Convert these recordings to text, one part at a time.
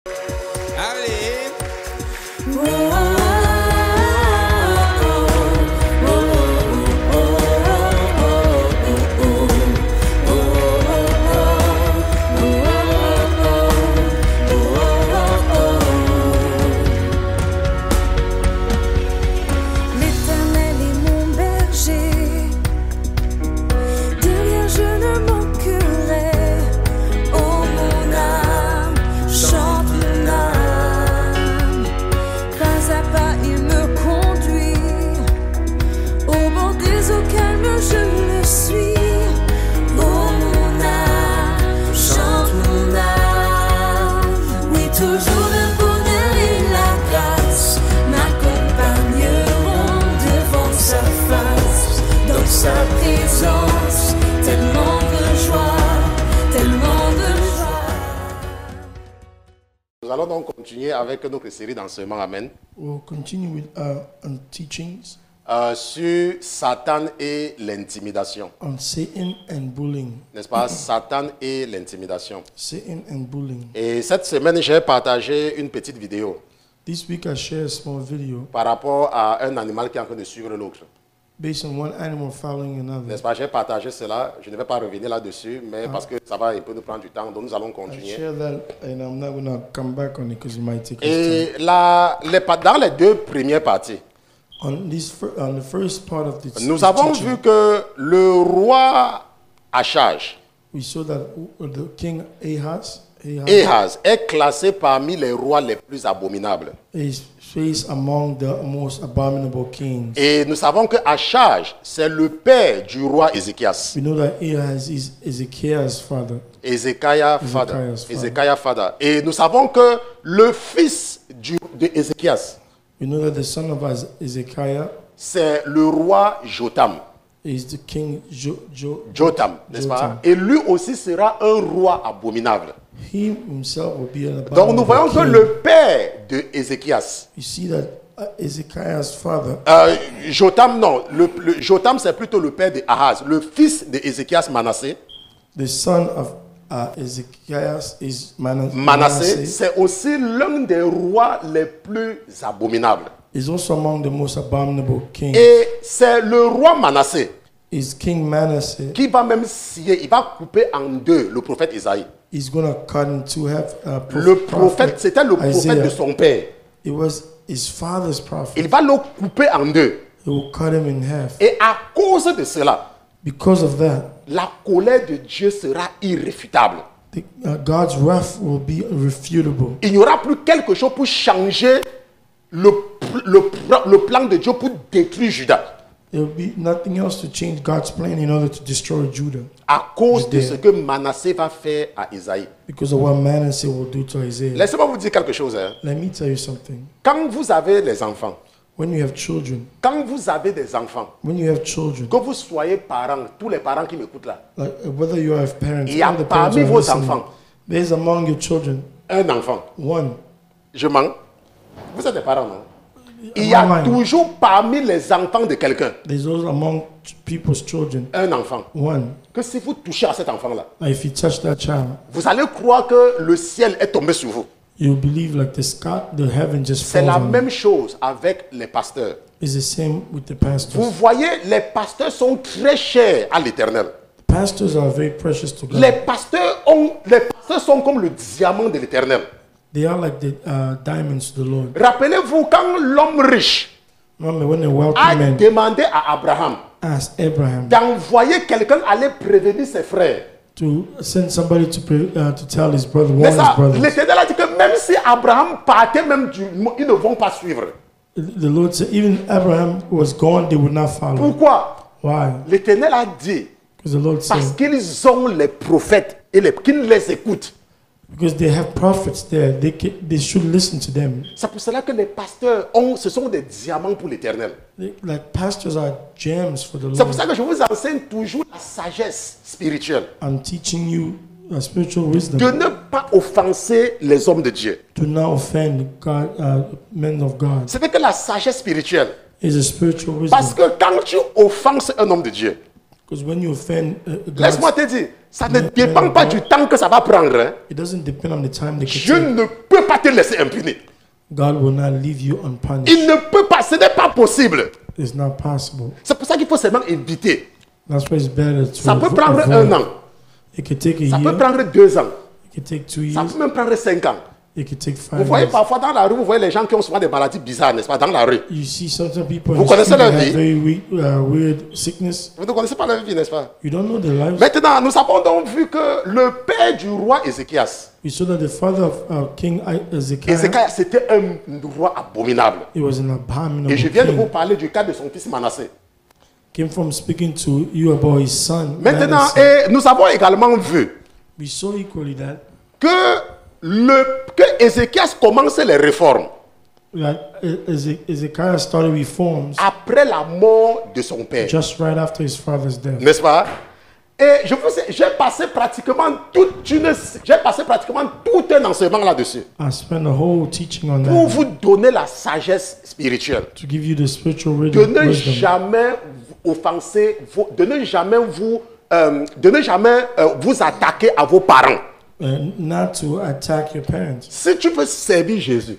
Allez. Nous allons donc continuer avec notre série d'enseignements, Amen. We'll continue with teachings sur Satan et l'intimidation. on Satan and bullying. N'est-ce pas? Satan et l'intimidation. Satan and bullying. Et cette semaine, j'ai partagé une petite vidéo This week I share a small video par rapport à un animal qui est en train de suivre l'autre. based on one animal following another. N'est-ce pas? J'ai partagé cela. Je ne vais pas revenir là-dessus, mais parce que ça va un peu nous prendre du temps, donc nous allons I continuer. share that and I'm not going to come back on it because it might take us time. Et dans les deux premières parties, On the first part of this, nous this avons teaching, vu que le roi Achaj, we saw that the king Ahaz est classé parmi les rois les plus abominables. is faced among the most abominable kings. Et nous savons que Achaj, c'est le père du roi Ézéchias. We know that Ahaz is Ezekiel's father. Ézéchias father. Et nous savons que le fils de Ézéchias, We know that the son of Ezekiel c'est le roi Jotam. is the king Jotam, n'est-ce pas? Et lui aussi sera un roi abominable. He himself will be an Donc nous voyons abominable que king. le père de Ézéchias, You see that Ezekiel's father, Jotam non, Jotam c'est plutôt le père de Ahaz, le fils de Ézéchias Manassé. the son of Ezekiel is Manassé, Manasseh, c'est aussi l'un des rois les plus abominables. is also among the most abominable kings. Et c'est le roi Manassé Is King Manasseh qui va même scier, il va couper en deux le prophète Isaïe. is going to cut in two half. Le prophète, c'était le prophète Isaiah. de son père. It was his father's prophet. Il va le couper en deux. He will cut him in half. Et à cause de cela, Because of that, la colère de Dieu sera irréfutable. God's wrath will be irrefutable. Il n'y aura plus quelque chose pour changer le plan de Dieu pour détruire Juda. There will be nothing else to change God's plan in order to destroy Judah. À cause de Is ce there. que Manassé va faire à Isaïe. Because of what Manasseh will do to Isaiah. Laissez-moi vous dire quelque chose. Hein. Let me tell you something. Quand vous avez les enfants, When you have children, quand vous avez des enfants, when you have children, que vous soyez parents, tous les parents qui m'écoutent là, like whether you have parents, il y a all the parents parmi are vos listening, enfants there's among your children un enfant. one. Je mens. Vous êtes des parents, non? Il y a Mine. toujours parmi les enfants de quelqu'un There's also among people's children un enfant. one. Que si vous touchez à cet enfant-là, Like if you touch that child, vous allez croire que le ciel est tombé sur vous. you believe like the heaven just C'est falls la on you. même chose avec les pasteurs. It's the same with the Vous pastors. voyez, les pasteurs sont très chers à l'Éternel. Pastors are very precious to God. Les pasteurs sont comme le diamant de l'Éternel. They are like the diamonds to the Lord. Rappelez-vous quand l'homme riche Remember when the wealthy a man demandé à Abraham asked Abraham d'envoyer quelqu'un aller prévenir ses frères. to send somebody to tell his brother, Mais warn his ça, brothers. l'Éternel a dit que même si Abraham partait même ils ne vont pas suivre. The Lord said, even Abraham was gone, they would not follow. Pourquoi? Why? L'Éternel a dit Because the Lord parce said, qu'ils ont les prophètes et qu'ils les écoutent. because they have prophets there, they should listen to them. C'est pour cela que les pasteurs ce sont des diamants pour l'Éternel. Like pastors are gems for the C'est pour Lord. ça que je vous enseigne toujours la sagesse spirituelle. I'm teaching you spiritual wisdom. De ne pas offenser les hommes de Dieu. Do not offend God, men of God. C'est que la sagesse spirituelle. Is a spiritual Parce wisdom. que quand tu offenses un homme de Dieu, Because when you offend God, Laisse-moi te dire, ça ne dépend pas du temps que ça va prendre. Hein. it doesn't depend on the time they Je can take. ne peux pas te laisser impuni. God will not leave you unpunished. Il ne peut pas, ce n'est pas possible. It's not possible. C'est pour ça qu'il faut seulement éviter. That's why it's better to Ça peut prendre avoid. 1 an, It could take a ça peut year. prendre 2 ans, It could take 2 ça years. peut même prendre 5 ans. It could take Vous 5 voyez years. parfois dans la rue, vous voyez les gens qui ont souvent des maladies bizarres, n'est-ce pas, dans la rue. You see some people Vous in the connaissez street leur that have vie? very weird sickness. Vous ne connaissez pas leur vie, n'est-ce pas? You don't know their lives. Maintenant, nous avons donc vu que le père du roi Ézéchias, We saw that the father of King Ezekiel, Ézéchias, c'était un roi abominable. it was an abominable Et je viens de vous king. parler du cas de son fils Manassé. Came from speaking to you about his son. Maintenant, Manasseh. et nous avons également vu We saw equally that que Ézéchias commençait les réformes Ezekiel started reforms après la mort de son père. just right after his father's death. N'est-ce pas? Et j'ai passé pratiquement tout un enseignement là-dessus I spent a whole teaching on pour that vous donner la sagesse spirituelle. to give you the spiritual De ne wisdom. jamais offenser, de ne jamais vous attaquer à vos parents. Not to attack your parents. Si tu veux servir Jésus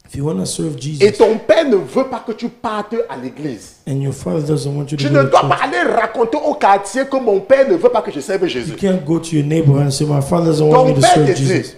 If you want to serve et Jesus ton père ne veut pas que tu partes à l'église, and your father doesn't want you to tu go ne to dois church, pas aller raconter au quartier que mon père ne veut pas que je serve Jésus. you can't go to your neighborhood and say, my father doesn't want me to père serve te dit, Jesus.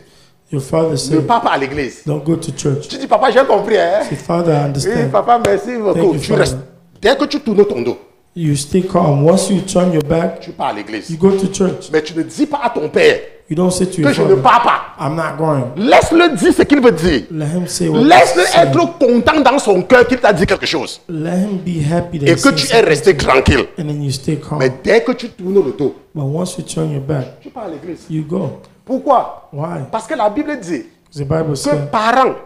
Your father Ne said, pars pas à l'église. don't go to church. Tu dis, papa, j'ai compris. Hein? Say, Father, I Oui, understand. papa, merci beaucoup. Thank you, Tu restes. Father. Dès que tu tournes ton dos, You stay calm. Once you turn your back, tu pars à l'église. you go to church. Mais tu ne dis pas à ton père You don't say to que your je ne father, pars pas. I'm not going. Laisse-le dire ce qu'il veut dire. Let him say what Laisse-le he's saying. être content dans son cœur qu'il t'a dit quelque chose. Let him be happy that Et he que said tu es something, resté tranquille. and then you stay calm. Mais dès que tu tournes le dos, But once you turn your back, tu pars à l'église. you go. Pourquoi? Why? Parce que la Bible dit The Bible que says parents,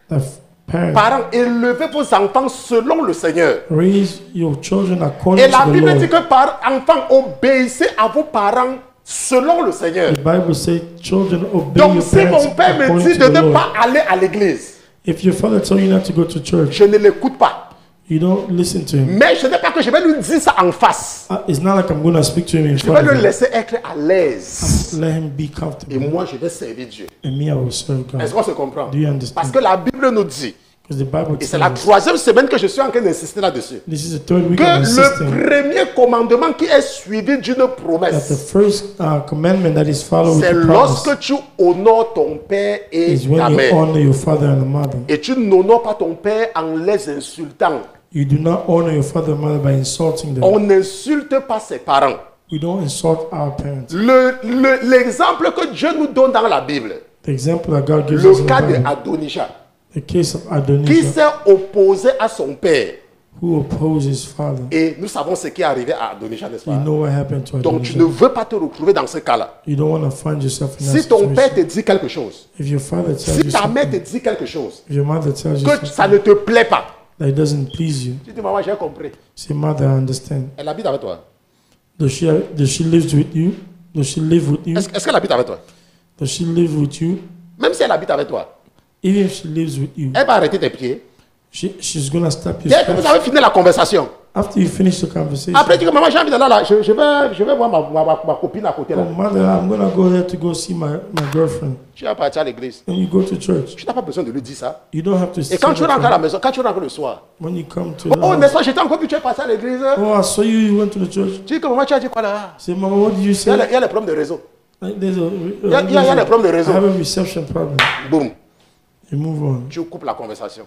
that parents élevez vos enfants selon le Seigneur. raise your children according Et la to the Bible dit Lord. que enfants, obéissez à vos parents selon le Seigneur. The Bible says children obey Donc your si parents mon père me according dit to de the ne Lord. pas aller à l'église, If your father tells you not to go to church, je ne l'écoute pas. you don't listen to him. Mais ce n'est pas que je vais lui dire ça en face. It's not like I'm going to speak to him in Je front vais of le him. laisser être à l'aise. Let him be Et comfortable. moi, je vais servir Dieu. And me, I will serve Est-ce God. qu'on se comprend? Do you understand? Parce que la Bible nous dit, Because the Bible et c'est la tells us, 3e semaine que je suis en train d'insister là-dessus, this is the third week que I'm le insisting premier commandement qui est suivi d'une that the promesse, first commandment that is followed with c'est the promise lorsque tu honores ton père et is when ta you mère. honor your father and mother. Et tu n'honores pas ton père en les insultant. You do not honor your father and mother by insulting them. On n'insulte pas ses parents. We don't insult our parents. L'exemple que Dieu nous donne dans la Bible, The example that God gives us le in cas the de Bible, Adonijah, the case of qui Adonijah, s'est opposé à son père. who opposed his father. Et nous savons ce qui est arrivé à Adonijah, n'est-ce You pas? know what happened to Donc tu ne Adonijah. veux pas te retrouver dans ce cas-là. You don't want to find yourself in that Si ton père te situation. dit quelque chose, If your father tells si you ta mère something, te dit quelque chose, if your mother tells you que something ça ne te plaît pas, that it doesn't please you, tu dis, maman, j'ai compris. say, Mother, I understand. Elle habite avec toi. Does she live with you? Does she live with you? Est-ce qu'elle habite avec toi? Does she live with you? Même si elle habite avec toi, Even if she lives with you, elle va arrêter tes pieds. she's gonna stop your Dès que vous steps. avez fini la conversation, After you finish the conversation, après tu dis, maman, j'ai envie d'aller là, je vais voir ma copine à côté là. oh, Mother, I'm gonna go there to go see my girlfriend. Tu vas partir à l'église. And you go to church. Tu n'as pas besoin de lui dire ça. You don't have to Et say quand tu that rentres to à la her. maison, quand tu rentres le soir, When you come to the oh, house, n'est-ce pas, j'étais encore vu, tu es passé à l'église. oh, I saw you went to the church. Tu dis que maman, tu as dit quoi là? Say, Mama, what did you Il y say? a les problèmes de réseau. There's Il y a des problèmes de I réseau. have a reception problem. Boum, You move on. tu coupes la conversation.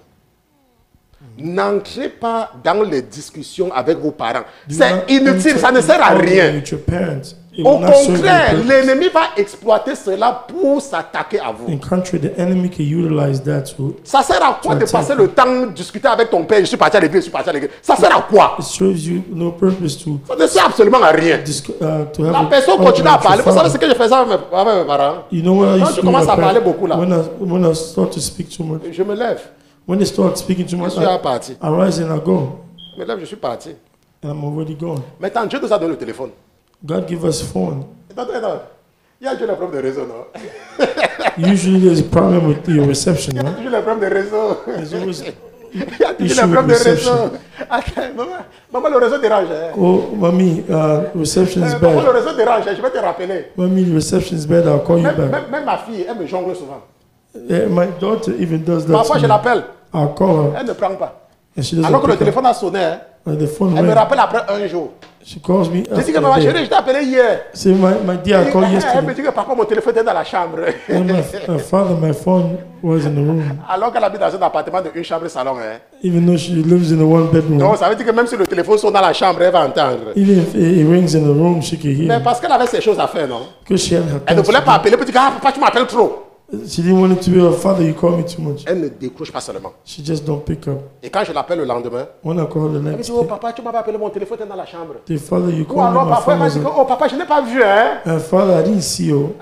N'entrez pas dans les discussions avec vos parents. Do C'est not inutile, enter ça ne sert à argument rien. with your parents. It Au will not serve your contraire, purpose. l'ennemi va exploiter cela pour s'attaquer à vous. In country, the enemy can utilize that to. Ça sert à quoi de passer le temps discuter avec ton père? Je suis parti à l'église, je suis parti à l'église. Ça sert à quoi? It serves you no purpose to Ça ne sert absolument à rien. to have La a personne continue à argument with parler. your Vous savez father. ce que je faisais avec mes parents? You know what I Quand used tu to do with commences my à parler parents? beaucoup là, When I start to speak too much, je me lève. when they start speaking too Je much, suis parti. I rise and I go, Je me lève, je suis parti. and I'm already gone. Maintenant, Dieu nous a donné le téléphone. God give us phone. Attends. Il y a toujours le problème de réseau, non? Usually there's a problem with your reception, Il y a right? toujours le problème de réseau. There's always Il y a des issue problèmes with de réseau. reception. Attends, maman, le réseau dérange. Hein. Oh, mommy, reception is Maman, le bad. réseau dérange. Je vais te rappeler. Mommy, reception is bad. I'll call you back. Même ma fille, elle me jongle souvent. Yeah, my daughter even does that. Parfois, to je me. l'appelle. I'll call her, Elle ne prend pas. and she doesn't Alors que le pick up. téléphone a sonné, hein, The phone elle me rang. rappelle après un jour. She calls me. Je dis que after maman a day. chérie, je t'ai appelé hier. Say, my dear, I called Elle me yesterday. dit que parfois mon téléphone était dans la chambre. And my father, my phone was in the room. Alors qu'elle habite dans un appartement de une chambre et salon. Hein. Even though she lives in a one bedroom. Donc ça veut dire que même si le téléphone sonne dans la chambre, elle va entendre. Even if it rings in the room, she can Mais hear. parce qu'elle avait ses choses à faire, non? Because she had her Elle ne things voulait to pas appeler pour dire ah papa tu m'appelles trop. do. She didn't want it to be her father, you call me too much. Elle ne décroche pas seulement. She just don't pick up. Et quand je l'appelle le lendemain, When I call the elle me next dit oh day, papa tu m'avais appelé, mon téléphone était dans la chambre. the father, you Ou call me, alors my parfois elle phone m'a was dit on. oh papa je n'ai pas vu hein. Father, I didn't see you.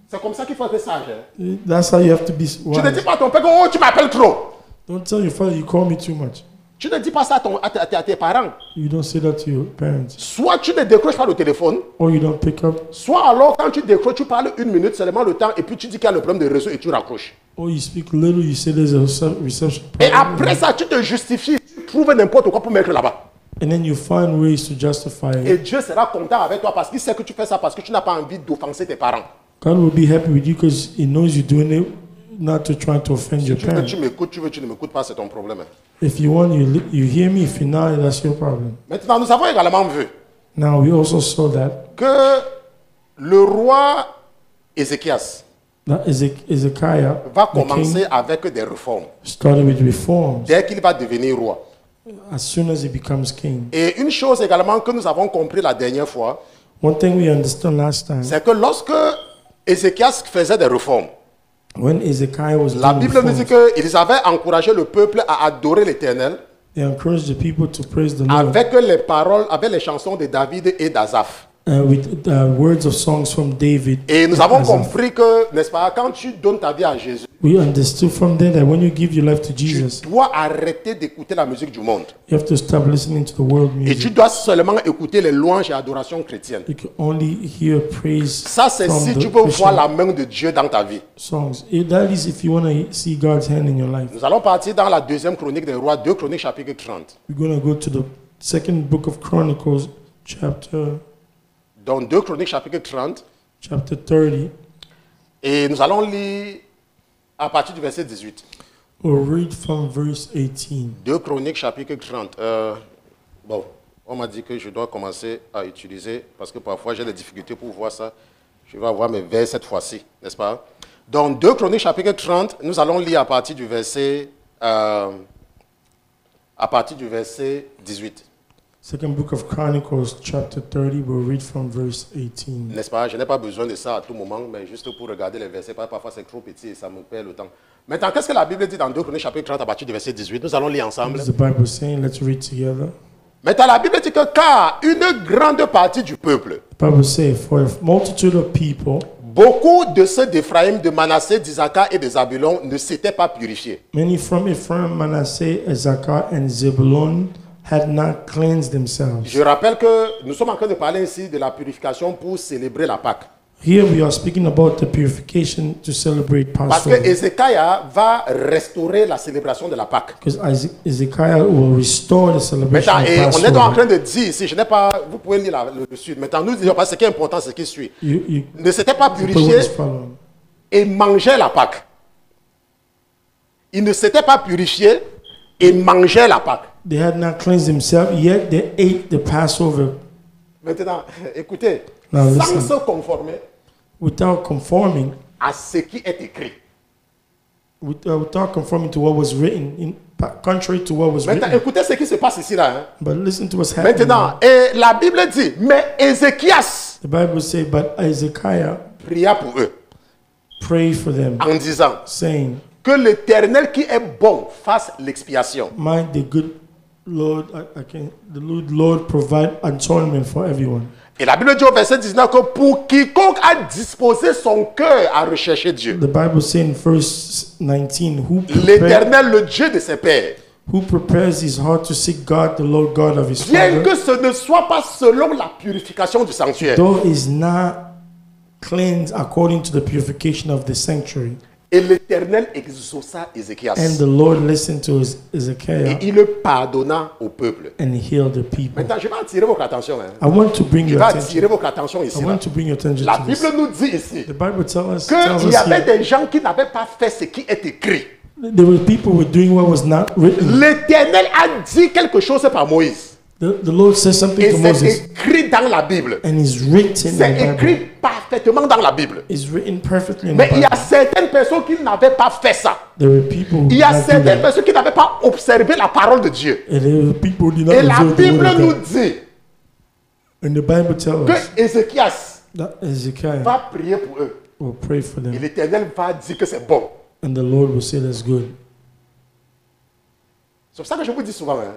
C'est comme ça qu'il faut être sage. Hein. That's how you have to be Tu ne dis wise. pas à ton père que oh tu m'appelles trop. Don't tell your father you call me too much. Tu ne dis pas ça à tes parents. You don't say that to your parents. Soit tu ne décroches pas le téléphone, Or you don't pick up. soit alors quand tu décroches, tu parles 1 minute seulement le temps et puis tu dis qu'il y a le problème de réseau et tu raccroches. Or you speak little, you say there's a reception Et problem. après ça, tu te justifies, tu trouves n'importe quoi pour mettre là-bas. And then you find ways to justify Et it. Dieu sera content avec toi parce qu'il sait que tu fais ça parce que tu n'as pas envie d'offenser tes parents. God will be happy with you because He knows you're doing it not to try to offend your Tu veux, parents. tu m'écoutes, tu veux, tu ne m'écoutes pas, c'est ton problème. If you want, you hear me. If you're not, that's your problem. Maintenant, nous avons également vu Now, we also saw that que le roi Ézéchias Ezekiah va the king, commencer avec des réformes started with reforms dès qu'il va devenir roi. as soon as he becomes king. Et une chose également que nous avons compris la dernière fois, One thing we understood last time, c'est que lorsque Ézéchias faisait des réformes, when Ezekiah was la doing Bible nous dit reforms, qu'ils avaient encouragé le peuple à adorer l'Éternel they encouraged the people to praise the Lord avec les paroles, avec les chansons de David et d'Azaph. with words of songs from David. Et nous and avons Asaph. compris que, n'est-ce pas, quand tu donnes ta vie à Jésus, We understood from there that when you give your life to tu Jesus, dois arrêter d'écouter la musique du monde. you have to stop listening to the world Et tu music. dois seulement écouter les louanges et adorations chrétiennes. You can only hear praise Ça, c'est from si the tu veux voir Christian la main de Dieu dans ta vie. songs. That is if you want to see God's hand in your life. Nous allons partir dans la deuxième chronique des rois, 2 Chroniques chapitre 30. We're going to go to the second book of Chronicles, chapter Donc 2 Chroniques chapitre 30. 30. Et nous allons lire à partir du verset 18. We'll read from verse 18. 2 Chroniques chapitre 30. Bon, on m'a dit que je dois commencer à utiliser, parce que parfois j'ai des difficultés pour voir ça. Je vais avoir mes versets cette fois-ci, n'est-ce pas? Donc 2 Chroniques chapitre 30, nous allons lire à partir du verset 18. Second book of Chronicles, chapter 30. We'll read from verse 18. N'est-ce pas? Je n'ai pas besoin de ça à tout moment, mais juste pour regarder les versets, parfois c'est trop petit et ça me perd le temps. Maintenant, qu'est-ce que la Bible dit dans 2 Chroniques chapitre 30 à partir du verset 18? Nous allons lire ensemble. What is the Bible saying? Let's read together. Maintenant, la Bible dit que car une grande partie du peuple, The Bible says, for a multitude of people, beaucoup de ceux d'Éphraïm, de Manassé, d'Isaacar et de Zabulon ne s'étaient pas purifiés. many from Ephraim, Manasseh, Issachar, and Zebulun had not cleansed themselves. Je rappelle que nous sommes en train de parler ici de la purification pour célébrer la Pâque. Here we are speaking about the purification to celebrate Parce que Passover. Ézéchias va restaurer la célébration de la Pâque. Because Ezekiah will restore the celebration Maintenant, of et on est donc en train Passover. de dire ici, je n'ai pas, vous pouvez lire le sud. Maintenant, nous disons, parce que ce qui est important, c'est ce qui suit. You Ne s'étaient pas put what purifiés is following. et mangeaient la Pâque. Ils ne s'étaient pas purifiés et mangeaient la Pâque. They had not cleansed themselves, yet they ate the Passover Maintenant, écoutez, Now sans listen. se conformer without conforming, à ce qui est écrit. without conforming to what was written, contrary to what was Maintenant, written. écoutez ce qui se passe ici là. Hein. But listen to what's happening. Maintenant, et la Bible dit, mais Ézéchias The Bible says, but Ezekiah pria pour eux prayed for them, en disant saying, que l'Éternel qui est bon fasse l'expiation. might the good Lord, the good Lord provide atonement for everyone. Et la Bible dit au verset 19 que pour quiconque a disposé son cœur à rechercher Dieu, The Bible says in verse 19, l'Éternel, le Dieu de ses pères, who prepares his heart to seek God, the Lord God of his bien father, que ce ne soit pas selon la purification du sanctuaire, though is not cleansed according to the purification of the sanctuary, Et l'Éternel exauça Ézéchias. And the Lord listened to Et Ezekiel il le pardonna au peuple. and healed the people. Maintenant, je vais attirer votre attention. Hein. I want to bring Je your vais attention. attirer votre attention I ici. Là. want to bring your attention La to this. Bible nous dit ici The Bible tells us qu'il y avait here des gens qui n'avaient pas fait ce qui est écrit. there were people who were doing what was not written. L'Éternel a dit quelque chose par Moïse. The Lord says something Et to c'est Moses, écrit dans la Bible. and it's written in C'est the Bible. écrit parfaitement dans la Bible. It's written perfectly in the Mais il y Bible. a certaines personnes qui n'avaient pas fait ça. There were people who Il did y a not do certaines that. personnes qui n'avaient pas observé la parole de Dieu. And there were people who did not Et la observe the Bible word of nous God. dit And the Bible tells us que Ézéchias that Ezekiel va prier pour eux. will pray for Et them, l'Éternel va dire que c'est bon. and the Lord will say that's good. C'est pour ça que je vous dis souvent, hein,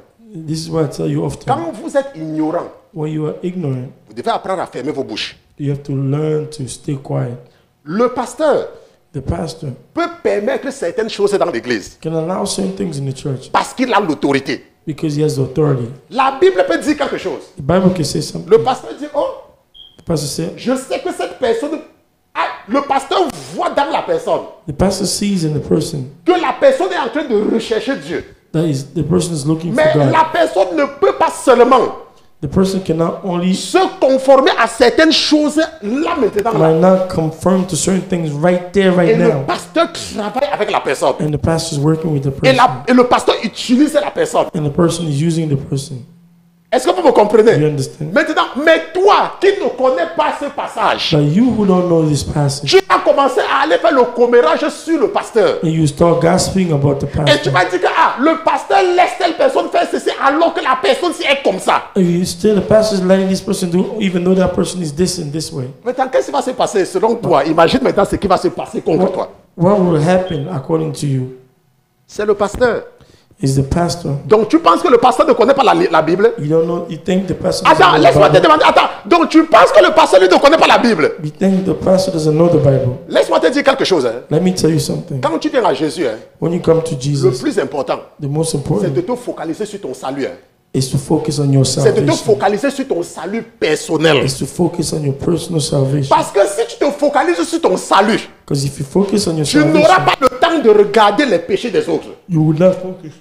This is why I tell you often, quand vous êtes ignorant, when you are ignorant, vous devez apprendre à fermer vos bouches. you have to learn to stay quiet. Le pasteur The pastor peut permettre certaines choses dans l'église can allow certain things in the church parce qu'il a l'autorité. because he has the authority. La Bible peut dire quelque chose. The Bible can say something. Le pasteur dit, oh, The pastor said, je sais que cette personne... Ah, le pasteur voit dans la personne the pastor sees in the person que la personne est en train de rechercher Dieu. that is the person is looking for Mais God. la personne ne peut pas seulement The person cannot only se conformer à certaines choses là maintenant. Là. might not conform to certain things right there, Et right le now. pasteur travaille avec la personne. And the pastor is working with the Et, person. et le pasteur utilise la personne. And the person is using the person. Est-ce que vous me You comprenez? understand? Maintenant, mais toi qui ne connais pas ce passage, But you who don't know this passage, tu vas commencer à aller faire le commérage sur le pasteur. and you start gossiping about the Et tu pastor, vas dire que ah, le pasteur laisse telle personne faire ceci alors que la personne si est comme ça. and you still the pastor is letting this person do, even though that person is this and this way. Maintenant, qu'est-ce qui va se passer selon toi? Imagine maintenant ce qui va se passer contre toi. What will happen according to you? C'est le pasteur. Is the pastor? Donc tu penses que le pasteur ne connaît pas la Bible? You don't know. You think the pastor doesn't Attends, know the laisse-moi te Bible? demander. Attends, donc tu penses que le pasteur lui ne connaît pas la Bible? You think the pastor doesn't know the Bible? Laisse-moi te dire quelque chose. Hein. Let me tell you something. Quand tu viens à Jésus, hein, When you come to le Jesus, plus important, the most c'est important de te focaliser sur ton salut. Hein. is to focus on your C'est de te salvation. focaliser sur ton salut personnel. Is to focus on your personal salvation. Parce que si tu te focalises sur ton salut, Because if you focus on your tu n'auras salvation, pas le temps de regarder les péchés des autres. you will not focus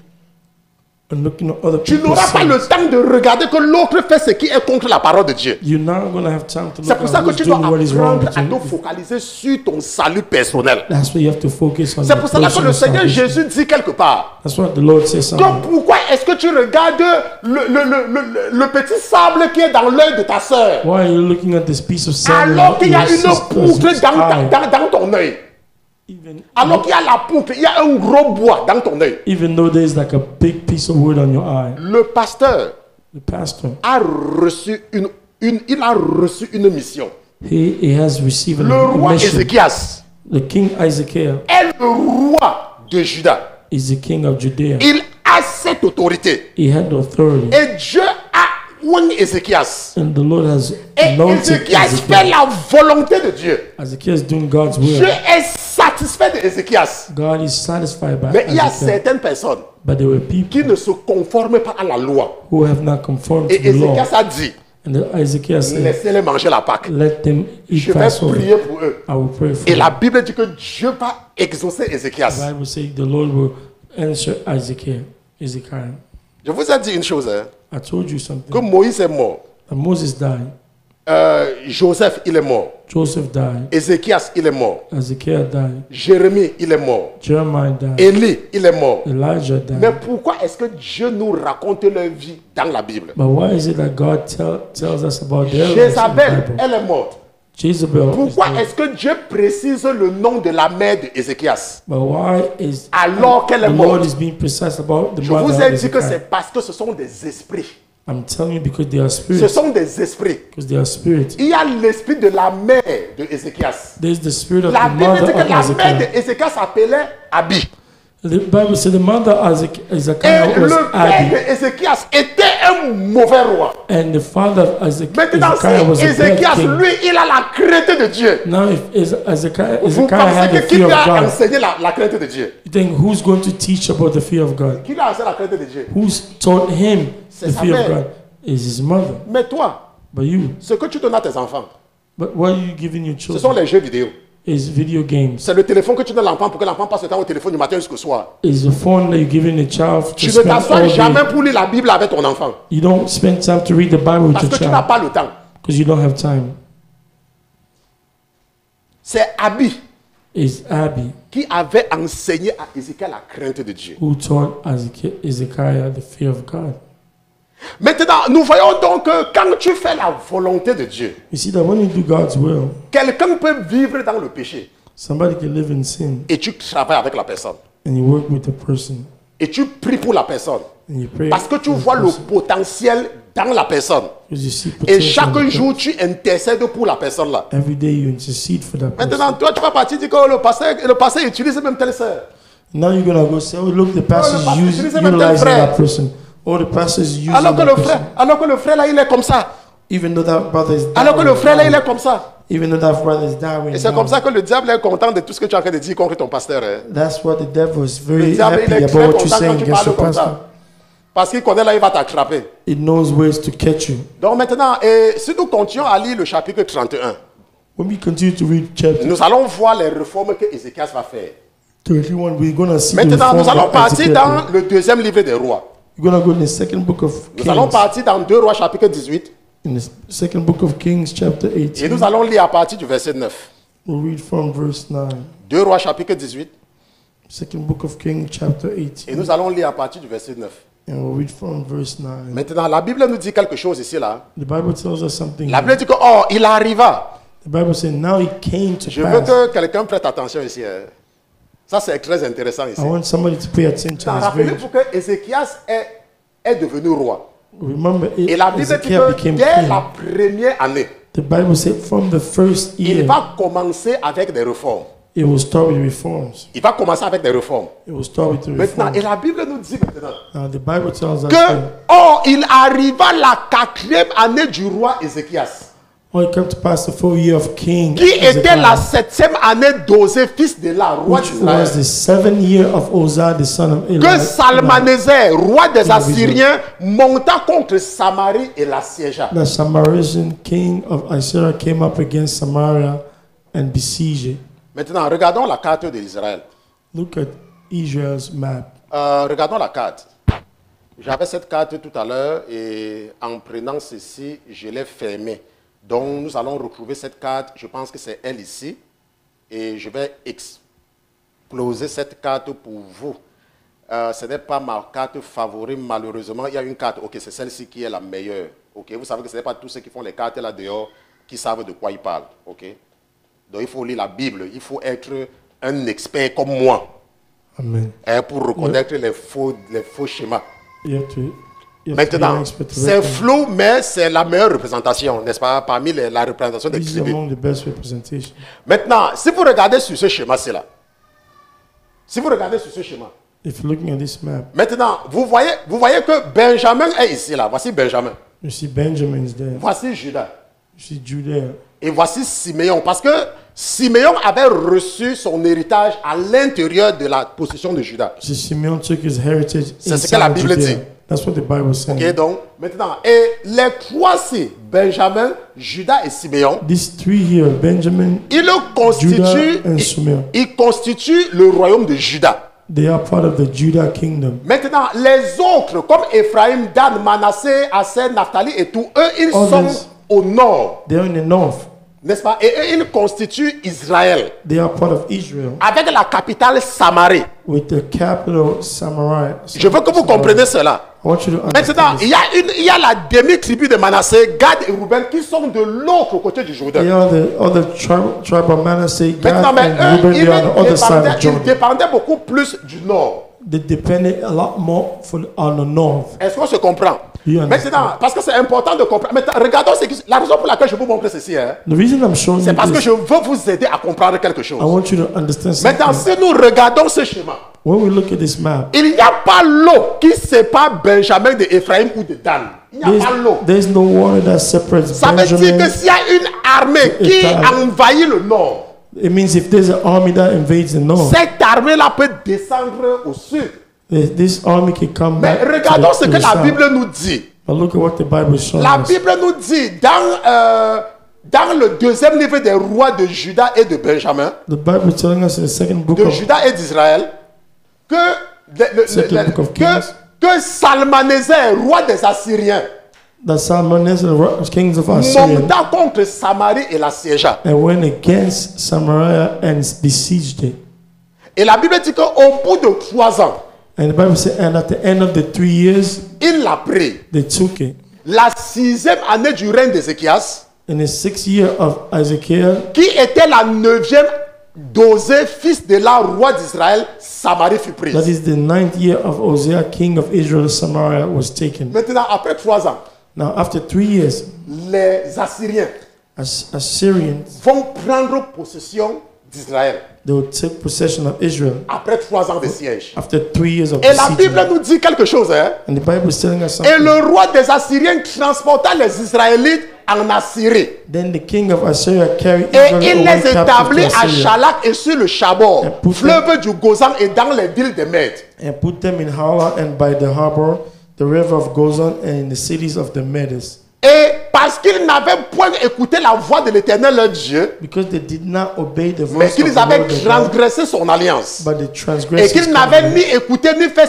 on looking at other Tu people's n'auras pas sins. le temps de regarder que l'autre fait ce qui est contre la parole de Dieu. You're not going to have time to C'est look pour ça at que who's tu dois doing what is wrong apprendre à between te you. focaliser sur ton salut personnel. That's why you have to focus on C'est your pour cela que le personal Seigneur salvation. Jésus dit quelque part That's what the Lord says que something. pourquoi est-ce que tu regardes le petit sable qui est dans l'œil de ta sœur Why are you looking at this piece of sand alors qu'il y a your une sister's poutre eye? dans ton œil? Even, Alors qu'il y a la poutre, il y a un gros bois dans ton œil. even though there's like a big piece of wood on your eye, Le pasteur the pastor, a reçu une mission. he has received Le a roi mission. Ézéchias The king Ezekiel est le roi de Juda. is the king of Judea. Il a cette autorité. He had authority. Et Dieu a oint Ézéchias. And the Lord has Et anointed Ézéchias fait Ezekiel. la volonté de Dieu. Ezekiel is doing God's Dieu will. est satisfait d'Ézéchias. God is satisfied by Mais il y a Ezekiel. certaines personnes But there were people qui ne se conforment pas à la loi. who have not conformed to Et the law. Ézéchias a dit, And Ezekiel said, laissez-les manger la Pâque. let them eat Je vais Passover. prier pour eux. I will pray for Et la them. Bible dit que Dieu va exaucer The Ézéchias. Bible says the Lord will answer Ezekiel. Je vous ai dit une chose, hein, I told you que something. Moïse est mort. That Moses died. Joseph, il est mort. Joseph died. Ézéchias, il est mort. Ezekiel died. Jérémie, il est mort. Jeremiah died. Élie, il est mort. Elijah Mais died. pourquoi est-ce que Dieu nous raconte leur vie dans la Bible? But why is it that God tells us about their lives in the Jézabel, Bible? elle est morte. Jezebel is Pourquoi dead. est-ce que Dieu précise le nom de la mère d'Ézéchias But why is alors qu'elle est the Lord morte? is being precise about the Je mother vous of ai dit que Ezekiel? c'est parce que ce sont des esprits. I'm telling you because they are Ce spirits. sont des esprits. Because they are spirits. Il y a l'esprit de la mère d'Ézéchias. There's the spirit of La the Bible mother dit que of la mère Ezekiel. d'Ézéchias s'appelait Abi. The Bible says the mother of Et Ezekiel was le père Abi, d'Ézéchias était un mauvais roi. and the father of Maintenant, Ezekiel was si a bad Ézéchias, king. lui, il a la crainte de Dieu. Now, if Ezekiel Vous had pensez the que qui fear lui of a God, enseigné la crainte de Dieu? you think who's going to teach about the fear of God? Qui lui a enseigné la crainte de Dieu? Who's taught him C'est the sa fear of mère. God? Is his mother. Mais toi, But you, ce que tu donnes à tes enfants, but what are you giving your ce sont children? les jeux vidéo. is video games. C'est le téléphone que tu donnes à l'enfant pour que l'enfant passe le temps au téléphone du matin jusqu'au soir. Is the phone that you're giving a child to Tu ne spend t'assois all jamais day. pour lire la Bible avec ton enfant. You don't spend time to read the Bible with Parce your que tu n'as child pas le temps. because you don't have time. C'est Abi It's Abby qui avait enseigné à Ézéchiel la crainte de Dieu. who taught Ezekiah the fear of God. Maintenant, nous voyons donc que quand tu fais la volonté de Dieu, You see that when you do God's will, quelqu'un peut vivre dans le péché somebody can live in sin et tu travailles avec la personne. and you work with the person Et tu pries pour la personne. and you pray Parce que tu for the vois le person potentiel dans la personne. because you see Et potential chaque in the jour, tu intercèdes pour la personne là. person. Every day you intercede for that person. Maintenant, toi, tu vas partir dire que oh, le pasteur utilise même telle sœur. Now you're gonna go say, oh look, the pastor is pastor utilise même tel utilizing frère. that person. Oh, the pastor is using Alors que that person. alors que le frère là, il est comme ça. Even though that brother is Alors que le down, frère là, il est comme ça. even though that brother is down, Et c'est comme ça que le diable est content de tout ce que tu es en train de dire contre ton pasteur. Hein. that's what the devil is Le very diable, il happy est très about what you're content quand saying tu against parles your comme pastor. ça. Parce qu'il connaît là, il va t'attraper. It knows ways to catch you. Donc maintenant, si nous continuons à lire le chapitre 31, When we continue to read chapter nous allons voir les réformes que Ézéchias va faire. 31, we're gonna see the Maintenant, reform nous allons that partir Ezekiel dans did. le deuxième livre des rois. We're gonna go in the second book of Nous allons Kings. partir dans 2 rois chapitre 18 In the second book of Kings, chapter et 18, nous allons lire à partir du verset 9. we'll read from verse 9. 2 rois chapitre 18 Second book of Kings, chapter et 18, nous allons lire à partir du verset 9. and we'll read from verse 9. Maintenant, la Bible nous dit quelque chose ici là. The Bible tells us something. La Bible dit que, oh, il arriva. The Bible says, now it came to Je veux pass. que quelqu'un prête attention ici. Hein. Ça, c'est très intéressant ici. I want somebody to pay attention. It's very- Rappelez-vous que Ézéchias est devenu roi. Remember, Et la Bible dit Ezekiel que became dès king. la première année, The Bible said from the first il year, va commencer avec des réformes. it will start with reforms. Il va commencer avec des réformes. It will start with the Maintenant, reforms. et la Bible nous dit maintenant Now, the Bible tells us que, that oh, il arriva la 4e année du roi Ézéchias, when it came to pass the 4th year of King qui était la Ezekiel, 7e année d'Osée, fils de la roi which d'Israël. was the 7th year of Uzziah, the son of Eli. Que Salmanéser, roi des Assyriens, monta contre Samarie et la siégea. The Samaritan king of Assyria came up against Samaria and besieged it. Maintenant, regardons la carte de l'Israël. Look at Israel's map. Regardons la carte. J'avais cette carte tout à l'heure et en prenant ceci, je l'ai fermée. Donc, nous allons retrouver cette carte. Je pense que c'est elle ici. Et je vais exploser cette carte pour vous. Ce n'est pas ma carte favorite, malheureusement. Il y a une carte. Ok, c'est celle-ci qui est la meilleure. Ok, vous savez que ce n'est pas tous ceux qui font les cartes là dehors qui savent de quoi ils parlent. Ok. Donc, il faut lire la Bible. Il faut être un expert comme moi Amen. pour reconnaître les faux schémas. You have to be Maintenant, an expert to c'est recognize. flou, mais c'est la meilleure représentation, n'est-ce pas, parmi la représentation des This is tribus. among the best representation. Maintenant, si vous regardez sur ce schéma-ci là, si vous regardez sur ce schéma, If you're looking at this map, maintenant, vous voyez que Benjamin est ici là. Voici Benjamin. you see Benjamin's there. Voici Judas. You see Judea. Et voici Siméon. Parce que Siméon avait reçu son héritage à l'intérieur de la possession de Judas. You see Simeon took his heritage C'est ce que la inside Bible Judea. dit. That's what the Bible says. Ok, donc, maintenant, et les trois-ci, Benjamin, Judas et Siméon, These three here, Benjamin, ils constituent, Judah and Simeon, ils constituent le royaume de Juda. they are part of the Judah kingdom. Maintenant, les autres, comme Ephraim, Dan, Manassé, Aser, Naphtali et tout, eux, ils sont Others. au nord, They are in the north. n'est-ce pas? Et eux, ils constituent Israël, They are part of Israel avec la capitale Samarie. with the capital Samaria. Je veux que vous compreniez cela. I want you to Maintenant, understand this. il y a la demi-tribu de Manassé, Gad et Reuben, qui sont de l'autre côté du Jourdain. They are the other tribe of Manasseh, Maintenant, Gad mais and eux, Reuben. They are the other side of ils Jordan. dépendaient beaucoup plus du nord. They depended a lot more on the north. Est-ce qu'on se comprend? You understand? Maintenant, parce que c'est important de comprendre. Maintenant, regardons la raison pour laquelle je vous montre ceci. Hein, The reason I'm showing c'est you parce que this, je veux vous aider à comprendre quelque chose. I want you to understand Maintenant, something. si nous regardons ce schéma, When we look at this map, il n'y a pas l'eau qui sépare Benjamin de Ephraim ou de Dan. Il n'y a pas l'eau. there's no water that separates Ça veut dire que Benjamin. s'il y a une armée qui envahit le nord, It means if there's an army that invades the north, cette armée-là peut descendre au sud. this army can come Mais back regardons ce to que the la south. Bible nous dit. But look at what the Bible is showing La us. Bible nous dit dans dans le deuxième livre des rois de Juda et de Benjamin, The Bible is telling us in the second book de of Juda et d'Israël, que, Second book of Kings. que Salmaneser, roi des Assyriens, that Salmanasar, kings of Assyria, monta contre Samarie et la siégea. and went against Samaria and besieged it. Et la Bible dit qu'au bout de 3 ans, And the Bible said, and at the end of the 3 years, il l'a pris. they took it. La 6e année du règne d'Ézéchias, In the 6th year of Ezekiel, qui était la 9e d'Osée, fils de la roi d'Israël, Samarie fut prise. that is the 9th year of Hosea, king of Israel, Samaria was taken. Maintenant, après 3 ans, Now, after 3 years, les Assyriens Assyrians, vont prendre possession d'Israël. they will take possession of Israel Après 3 ans de siège. after 3 years of Et la Bible besieging. nous dit quelque chose. Hein? And the Bible is telling us Et something. le roi des Assyriens transporta les Israélites en Assyrie. Then the king of Assyria carried Et Israel il away les captive établit to à Assyria Chalak et sur le Chabor, And put fleuve du Gozan et dans les villes de Mèdes. and put them in Hala and by the harbor, the river of Gozan, and in the cities of the Medes. Et parce qu'ils n'avaient point écouté la voix de l'Éternel leur Dieu, Because they did not obey the mais voice of qu'ils the avaient Lord their God, transgressé son alliance. but they Et transgressed qu'ils his n'avaient covenant. ni écouté ni fait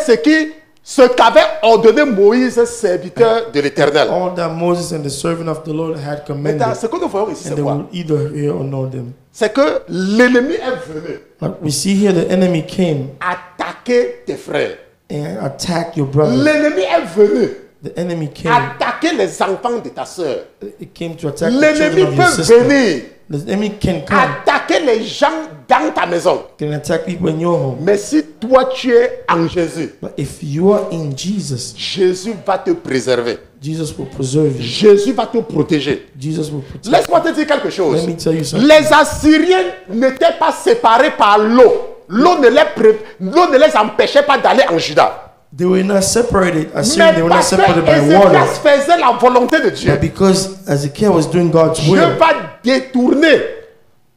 ce qu'avait ordonné Moïse, serviteur de l'Éternel. All that Moses and the servant of the Lord had commanded, Maintenant, ce que nous voyons ici, and c'est they quoi? will either hear or know them. C'est que l'ennemi est venu But we see here the enemy came attaquer tes frères. and attacked your brother. L'ennemi est venu The enemy came. attaquer les enfants de ta sœur. It came to attack the L'ennemi children of your peut sister. venir The enemy can come, attaquer les gens dans ta maison. can attack people in your home. Mais si toi tu es en Jésus, But if you are in Jesus, Jésus va te préserver. Jesus will preserve you. Jésus va te protéger. Jesus will protect you. Laisse-moi te dire quelque chose. Let me tell you something. Les Assyriens n'étaient pas séparés par l'eau. L'eau ne les empêchait pas d'aller en Juda. They were not separated. Assyria, Mais they were not parce que separated by Ézéchias water. faisait la volonté de Dieu, But because Ezekiel was doing God's Dieu will, va détourner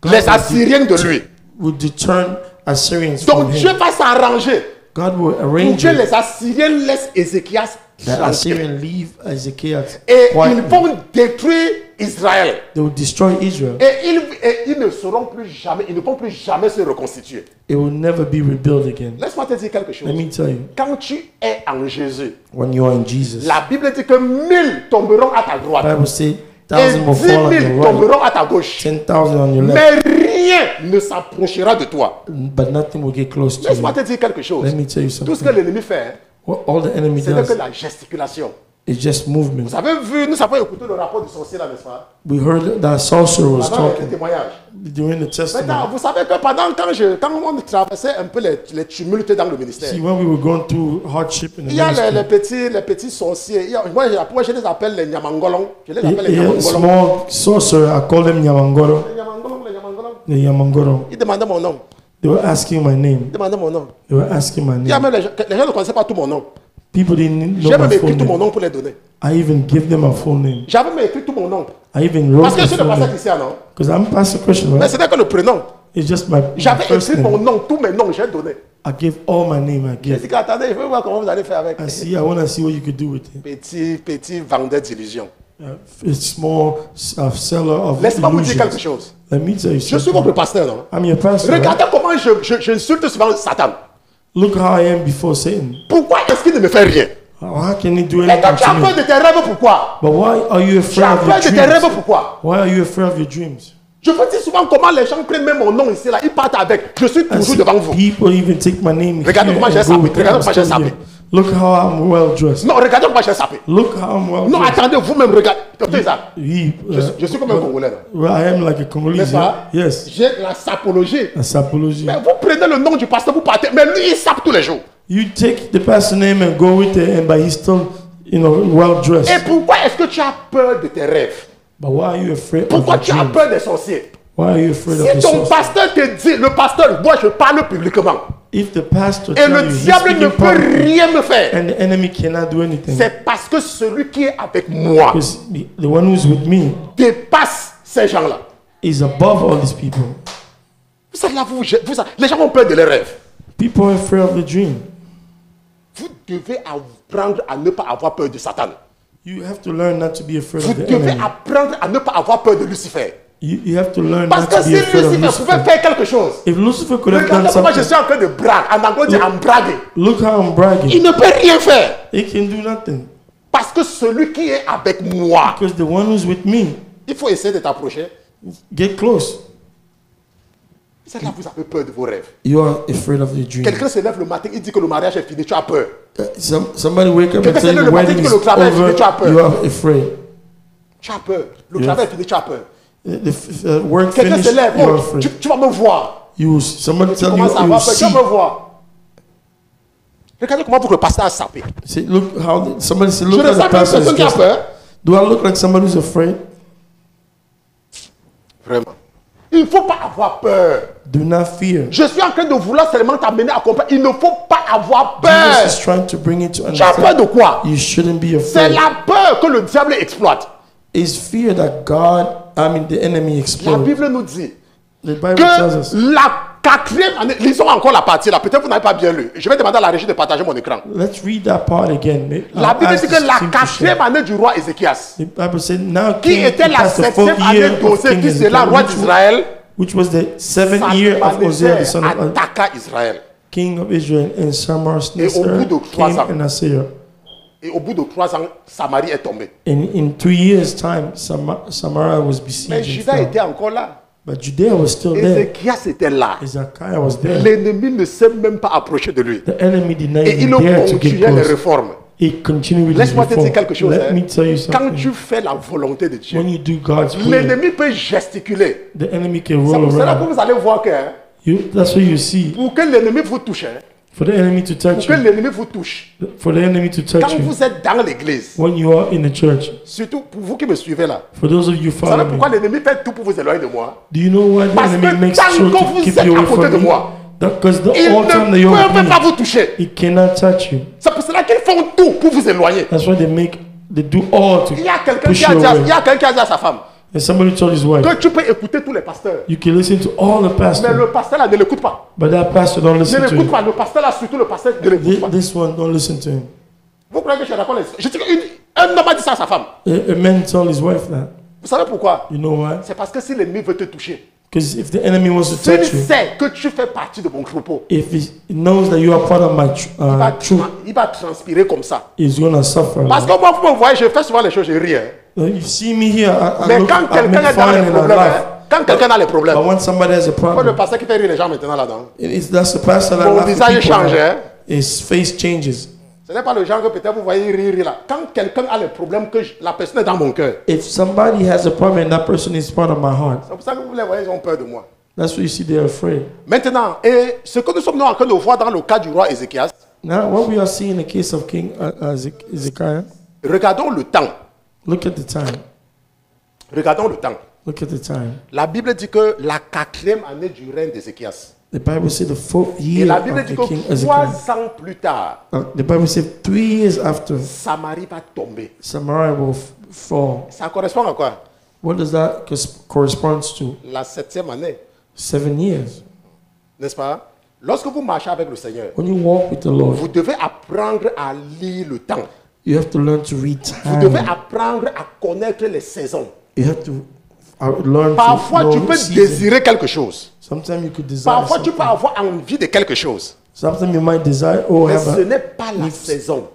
les Assyriens de lui. would deter Assyrians Donc from Dieu him. va s'arranger God will pour arrange que it les Assyriens laissent Ézéchias that tranquille. Assyrians leave Ezekiel Et ils quietly. vont détruire Israël. They will destroy Israel. Et ils ne seront plus jamais, ils ne vont plus jamais se reconstituer. It will never be rebuilt again. Laisse-moi te dire quelque chose. Let me tell you, Quand tu es en Jésus, when you are in Jesus, la Bible dit que 1000 tomberont à ta the droite Bible says et 1,000 will 10 fall on 000 your right, tomberont à ta gauche. 10,000 on your left, Mais rien ne s'approchera de toi. but nothing will get close to Laisse-moi you. te dire quelque chose. Let me tell you Tout ce que something. l'ennemi fait, What all the enemy c'est que does la gesticulation. is just movement. Vous avez vu, nous avons écouté le rapport du sorcier là, n'est-ce pas? We heard that sorcerer was Pendant les talking témoignages. during the Maintenant, testimony. vous savez que quand on traversait un peu les tumultes dans le ministère, See, when we were going through hardship in the il y a ministry, les petits sorciers. Moi, je les appelle les Nyamangolong. Je les appelle les a Nyamangolong. small sorcerer, I call them Yamangoro. Les Nyamangolong, les Nyamangolong. The Yamangoro. Ils demandaient mon nom. They were asking my name. Ils demandaient mon nom. They were asking my Il y a name. même les gens ne connaissaient pas tout mon nom. People didn't J'ai know même my écrit full tout mon name. nom pour les donner. I even give them a full name. J'avais même écrit tout mon nom. I even wrote Parce que my je suis le full pasteur name. Christian, non? Because I'm Pastor Christian, Mais right? c'était que le prénom. It's just my J'avais first écrit mon name. nom, tous mes noms, j'ai donné. I give all my name. I J'ai give. dit attendez, je veux voir comment vous allez faire avec. I want to see what you could do with it. Petit vendeur d'illusions. A small seller of Laisse-moi vous dire quelque illusions. chose. Let me tell you Je suis something. votre pasteur, non? I'm your pastor. right? Regardez comment j'insulte souvent Satan. Look how I am before Satan. Pourquoi est-ce qu'il ne me fait rien? How can he do Mais toi, anything tu as to peur me? de tes rêves, pourquoi? But why are you Tu as afraid of peur your de tes rêves, dreams? pourquoi? Why are you afraid of your dreams? Je vous dis souvent comment les gens prennent même mon nom ici, là, ils partent avec. Je suis I toujours see devant vous. people even take my name Regardez here comment j'ai and go sapé. with them. Regardez I'm comment j'ai still sapé. here. Look how I'm well dressed. Non, regardez comment j'ai sapé. Look how I'm well Non, dressed. attendez, vous-même, regardez. Écoutez ça. He, Je suis comme un Congolais, là. well, I am like a Congolese. N'est-ce pas? Yes, J'ai la sapologie. a sapology. Mais vous prenez le nom du pasteur, vous partez. Mais lui, il sape tous les jours. You take the pastor name and go with it, and but he's still, well dressed. Et pourquoi est-ce que tu as peur de tes rêves? But why are you afraid of Pourquoi your tu as dreams? peur des sorciers? Why are you afraid of Si the ton source? pasteur te dit, le pasteur, moi je parle publiquement. If the pastor Et tells le you he's diable ne speaking peut publicly rien me faire. and the enemy cannot do anything, C'est parce que celui qui est avec moi because the one who's with me dépasse ces gens-là. is above all these people. Vous savez, là, les gens ont peur de leurs rêves. People are afraid of the dream. Vous devez apprendre à ne pas avoir peur de Satan. You have to learn not to be afraid Vous of the devez enemy. apprendre à ne pas avoir peur de Lucifer. You have to learn Parce not que to si be afraid of Lucifer pouvait Lucifer. faire quelque chose, If Lucifer could have done regardez comment je something, suis en train de braguer. En anglais, on dit en braguer. look how I'm Il bragging. ne peut rien faire. He can do nothing. Parce que celui qui est avec moi, Because the one who's with me, il faut essayer de t'approcher. get close. C'est là que vous avez peur de vos rêves. You are afraid of your dream. Quelqu'un se lève le matin, il dit que le mariage est fini, tu as peur. Somebody wake up and Quelqu'un say se lève the le matin, wedding dit is que le travail est fini, tu as over. peur. You are afraid. Tu as peur. Le Yes. travail est fini, tu as peur. The work Quelqu'un finished, se lève, you are oh, afraid. tu vas me voir. Somebody Tu tell you, commences à you avoir peur, tu see. vas me voir. Regardez comment vous le pasteur a sapé. Say, look how somebody say, Je look how the ressemble à une pastor is personne qui a dressed. peur. Do I look like somebody who's afraid? Vraiment. Il ne faut pas avoir peur. Do not fear. Je suis en train de vouloir seulement t'amener à comprendre. Il ne faut pas avoir Jesus peur. is trying to bring you to Tu as peur understand. de quoi? You shouldn't be C'est afraid. la peur que le diable exploite. It's fear that the enemy La explodes. Bible nous dit The Bible tells us. que la quatrième année, lisons encore la partie là, peut-être vous n'avez pas bien lu. Je vais demander à la régie de partager mon écran. Let's read that part again. La I'll Bible ask dit the que la team to quatrième share. année du roi Ézéchias, The Bible said, now qui King, était la past the septième fourth année year of d'Osée, King qui est là, Ezekiel, roi d'Israël, which was the seventh year of Hosea, the son of attaqua Israël. King of Israel, and Samaria Et au bout de 3 came ans. and Assyria. Et au bout de 3 ans, Samarie est tombée. And in 3 years' time, Samaria was Mais besieged. and Juda fell. était encore là. But Judea was still there. Ézéchias était là. Ezekiah was there. L'ennemi ne s'est même pas approché de lui. The enemy did not Et il even dare to get continuait les close. réformes. He continued with his Laisse-moi te dire reform. quelque chose. Let hein. me tell you Quand something. tu fais la volonté de Dieu, When you do God's will, l'ennemi peut gesticuler. the enemy can C'est roll pour cela que around. vous allez voir que hein, That's what you see. pour que l'ennemi vous touche, hein, For the enemy to pour touch que you. l'ennemi vous touche, For the enemy to touch quand you. vous êtes dans l'église, When you are in the church. surtout pour vous qui me suivez là, For those of you vous savez following pourquoi me. l'ennemi fait tout pour vous éloigner de moi? Do you know why the Parce enemy que makes tant sure que to vous keep êtes you à away côté from de me? moi, Because the il whole time that ne you're peut with même pas me, vous toucher. he cannot touch you. C'est pour cela qu'ils font tout pour vous éloigner. That's why they do all to Il y a quelqu'un push qui a you dit à- il y away. a quelqu'un qui a dit à sa femme And somebody told his wife, que tu peux écouter tous les pasteurs. you can listen to all the Mais pastors, le pasteur là ne l'écoute pas. but that pastor don't Ne listen to l'écoute him. pas. Le pasteur là, surtout le pasteur, ne l'écoute pas. This one don't listen to him. Vous croyez que je suis d'accord là-dessus? Je dis un homme a dit ça à sa femme. A man told his wife that. Vous savez pourquoi? You know why? C'est parce que si l'ennemi veut te toucher, Because if the enemy wants to s'il touch you, sait que tu fais partie de mon troupeau, if he knows that you are part of my troop, il va transpirer comme ça. he's gonna suffer. Parce que moi, vous me voyez, je fais souvent les choses, je ris. Hein. You see me here, I Mais look, quand I quelqu'un make est dans fun les and I problèmes, laugh. hein, quand quelqu'un a les problèmes, But when somebody has a c'est le problem, pasteur qui fait rire les gens maintenant là-dedans. that's the pastor that Mon laughs visage at people change. now. Hein. His face changes. Ce n'est pas le genre que peut-être vous voyez rire là. Quand quelqu'un a les problèmes, que la personne est dans mon cœur. If somebody has a problem and that person is part of my heart, C'est pour ça que vous les voyez, ils ont peur de moi. that's what you see they're afraid. Maintenant, et ce que nous sommes en train de voir dans le cas du roi Ézéchias, Now, what we are seeing in the case of King Ezekiah, regardons le temps. look at the time. Regardons le temps. Look at the time. La Bible dit que la quatrième année du règne d'Ézéchias. The Bible says the fourth Et year la of Bible dit the King que Ezekiah. 3 ans plus tard, The Bible says 3 years after, Samarie va tomber. Samaria will fall. Ça correspond à quoi? What does that correspond to? La 7e année, 7 years. n'est-ce pas? Lorsque vous marchez avec le Seigneur, When you walk with the Lord, vous devez apprendre à lire le temps. you have to learn to read Vous devez time. apprendre à connaître les saisons. You have to learn Parfois, to tu know peux season. désirer quelque chose. Sometimes you could desire Parfois, tu peux something. avoir envie de quelque chose. Sometimes you might desire, oh, Mais have ce a, n'est pas la saison.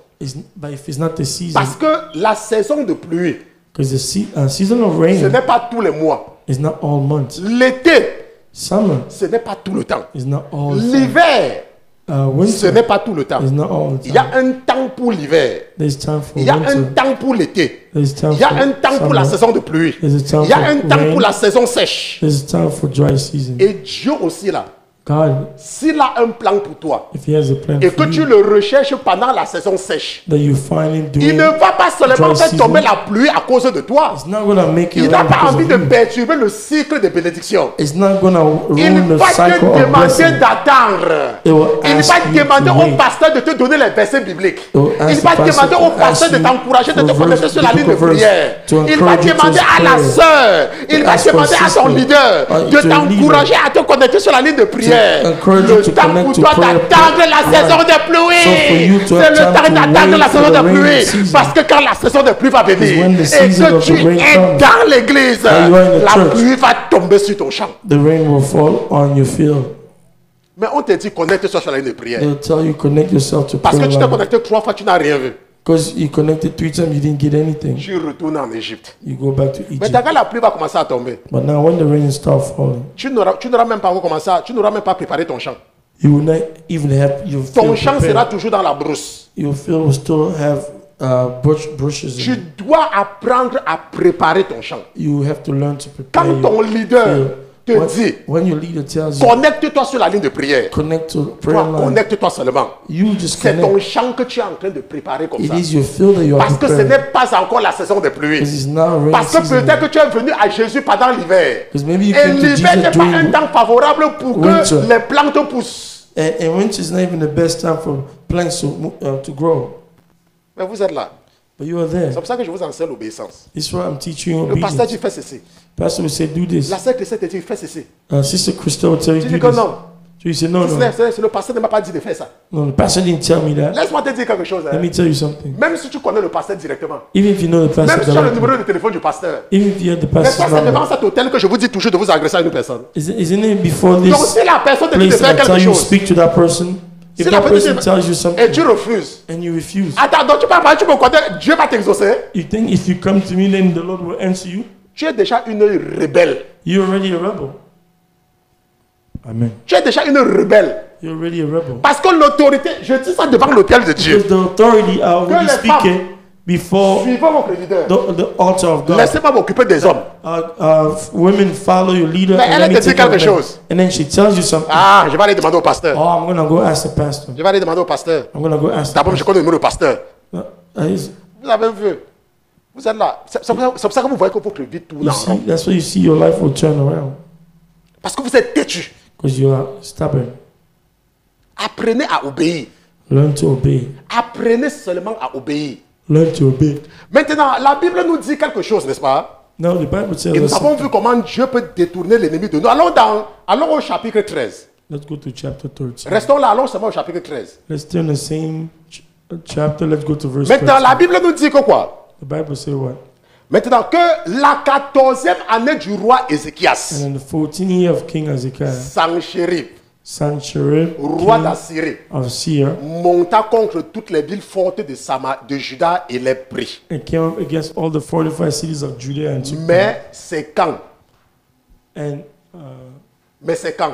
but if it's not the season, Parce que la saison de pluie, because the season of ce rain n'est pas tous les mois. is not all months. L'été, Summer ce n'est pas tout le temps. is not all time. L'hiver, ce Winter n'est pas tout le temps. is not all the Il y a time. un temps pour l'hiver. There's time for Il y a un winter. temps pour l'été. There's time Il y a for un temps pour la summer. saison de pluie. There's a time Il y a for un temps rain. pour la saison sèche. There's time for dry season. Et Dieu aussi là, God, s'il a un plan pour toi if He has a plan et for que tu you, le recherches pendant la saison sèche, that you find Him il doing, ne va pas seulement dry faire season. tomber la pluie à cause de toi. it's not gonna make Il it n'a rain pas because envie of de you. perturber le cycle de bénédiction. It's not gonna Il ruin the va cycle te of demander blessing. d'attendre. It will Il ask va you to demander au wait. pasteur de te donner les versets bibliques. will Il ask va the pastor demander au to pasteur ask de you t'encourager, de for te connecter verse, sur la ligne de biblical verse, prière. to Il va encourage you to demander à la pray. sœur, il To va ask for demander à ton sister, leader to de a leader, t'encourager à te connecter sur la ligne de to prière. prière. encourage you Le to temps connect pour to toi prayer. d'attendre la saison des So for pluies. you to C'est have le time temps to d'attendre la wait saison for the des rainy pluies. season. Parce que quand la saison des pluies va venir when the et season que of tu the rain es comes, dans l'église, and you are in the la church, pluie va tomber sur ton champ. the rain will fall on your field. Mais on te dit connecte-toi sur la ligne de prière. They'll tell you connect yourself to Parce que prayer tu t'es line. connecté 3 fois, tu n'as rien vu. Because you connected 3 times, you didn't get anything. Tu retournes en Égypte. You go back to Mais Egypt. quand la pluie va commencer à tomber, But now when the rain starts falling, tu n'auras même pas recommencé, tu n'auras même pas préparé ton champ. you will not even have your Ton field champ sera prepared. toujours dans la brousse. Your field will still have bushes in Tu it. dois apprendre à préparer ton champ. You have to learn to prepare Quand ton your leader field. te dit, When your leader tells you, connecte-toi sur la ligne de prière, connect to prayer toi, line, connecte-toi seulement. you just C'est ton connect. champ que tu es en train de préparer comme It ça. is your field that you are Parce que ce preparing. n'est pas encore la saison des pluies. Because it's not rain Parce que season. peut-être que tu es venu à Jésus pendant l'hiver. Because maybe you Et came to l'hiver Jesus n'est pas un during temps favorable pour winter. que les plantes poussent. and winter is not even the best time for plants to grow. Mais vous êtes là. But you are there. C'est pour ça que je vous enseigne l'obéissance. This is why I'm teaching you Le pasteur dit obedience. fais ceci. Pastor will say, do this. La sœur Christelle te dit fais ceci. Sister Crystal will tell you, Tu do dis que this. non. So you say, no, no. Le pasteur ne m'a pas dit de faire ça. No, the pastor didn't tell me that. Laisse-moi te dire quelque chose. Let Hein. me tell you something. Même si tu connais le pasteur directement, Even if you know the même pastor si tu as le directly, numéro de téléphone du pasteur, even if you have the n'est-ce pas pastor's c'est devant number, cet hôtel que je vous dis toujours de vous agresser à une personne. isn't it before Donc this si la personne te dit de place faire that I tell quelque you to chose, speak to that person? If si la that personne person tells you et something tu refuses, and you refuse, attends, donc tu parles, tu me connais, Dieu va t'exaucer. you think if you come to me, then the Lord will answer you? Tu es déjà une rebelle. You're already a rebel. Amen. Tu es déjà une rebelle. You're already a rebel. Parce que l'autorité, je dis ça devant l'autel de Dieu. Because the authority are already les femmes- speaking before Suivons votre leader. the altar of God. Laissez-moi m'occuper des hommes. Women follow your leader Mais and elle let me te dit take care of quelque them. chose. And then she tells you something. Ah, je vais aller demander au pasteur. Oh, I'm gonna go ask the pastor. Je vais aller demander au pasteur. I'm gonna go ask the D'abord, je connais le numéro du pasteur. pastor. Vous avez vu. Vous êtes là. C'est pour ça que vous voyez que votre vie tourne You en see, rond. that's why you see your life will turn around Parce que vous êtes têtu. because you are stubborn. Apprenez à obéir. Learn to obey. Apprenez seulement à obéir. Learn to obey. Maintenant, la Bible nous dit quelque chose, n'est-ce pas? Now the Bible tells Et nous us. avons vu comment Dieu peut détourner l'ennemi de nous. Allons au chapitre 13. Let's go to chapter 13. Restons là, allons seulement au chapitre 13. Let's turn the same chapter. Let's go to verse Maintenant, 13. la Bible nous dit que quoi? The Bible says what? Maintenant, que la 14e année du roi Ézéchias, And in the 14th year of King Hezekiah, Sanchérib, Sancherib, roi king d'Assyrie, of Seir, monta contre toutes les villes fortes de Juda et les prit. and came up against all the fortified cities of Judea and took them. Mais c'est quand? And Mais c'est quand?